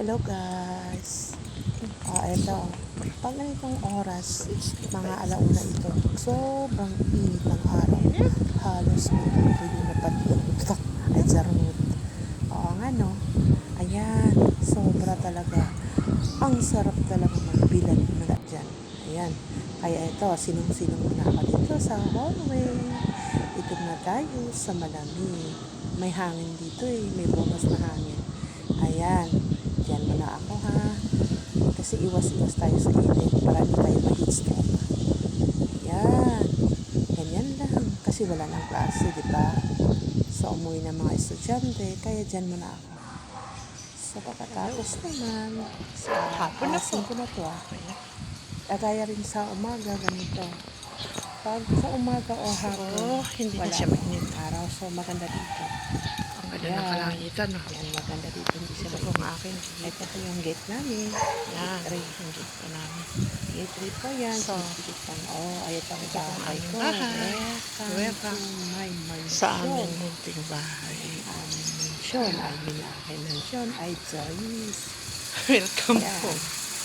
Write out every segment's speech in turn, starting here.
Hello guys. Ito. Pag ganitong oras, mga alauna ito, sobrang init ng araw. Halos pwede na pati ang utak ay charot. Oo nga no. Ayan, sobra talaga. Ang sarap talaga magbilad na dyan. Ayan. Kaya ito, sinong-sinong na ako dito sa hallway. Ito na tayo sa malamig. May hangin dito may bukas na hangin. Ayan, diyan muna ako ha. Kasi iwas-iwas tayo sa init para hindi tayo ma-heat stroke. Ayan, ganyan lang. Kasi wala nang klase, di ba? So, umuwi ng mga estudyante, kaya diyan muna ako. So, pagkatapos naman, sa Hapon na po. 5 na to Kagaya rin sa umaga, ganito. Pag sa umaga o hapon, hindi na wala siya mainit. araw. So, maganda dito. Ang ganda ng kalangitan, no? Yan, maganda dito. Hindi siya Ito po ang akin. Ito po yung gate namin. Yan, Gate 3. ang gate po namin. Gate 3 po yan. So, ayun ang ito po ang bahay aming ko. bahay. Welcome to my mansion. Sa aming munting bahay. Mansion. Ay, aking mansion. Ay, Joyce. Welcome Yan. po.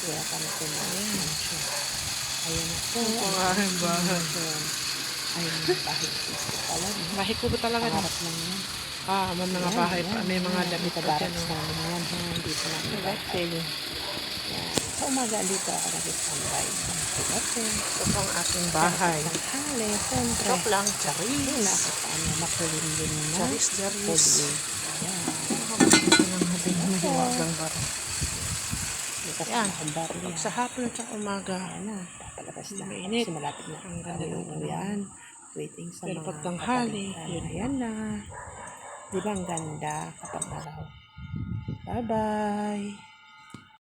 Welcome to my mansion. Ayan po. Ito po ang aking bahay. Mansion. Ay, bahay ko pala. Bahay ko ba talaga, no? Pangarap lang yan. May mga bahay pa. May mga damit Dito pa dyan, barracks no? namin yan. Dito lang. Hotel. Yan. Sa umaga dito ako nag-standby. Ito po ang aking bahay. Tanghali, siyempre. Joke lang, Hindi charis. na ako paano makulimlim na. Charis. Yan. Ito ng habing mahiwagang baro. Likas Yan. na akong baril. Pag sa hapon at sa umaga, Ayan na. Papalabas na. mainit. Kasi malapit na. Ang ganda ng ano. Yan. Waiting sa Pero mga pag tanghali, kapalitan. yun. Ayan na. Di ba ang ganda kapag araw? Bye-bye.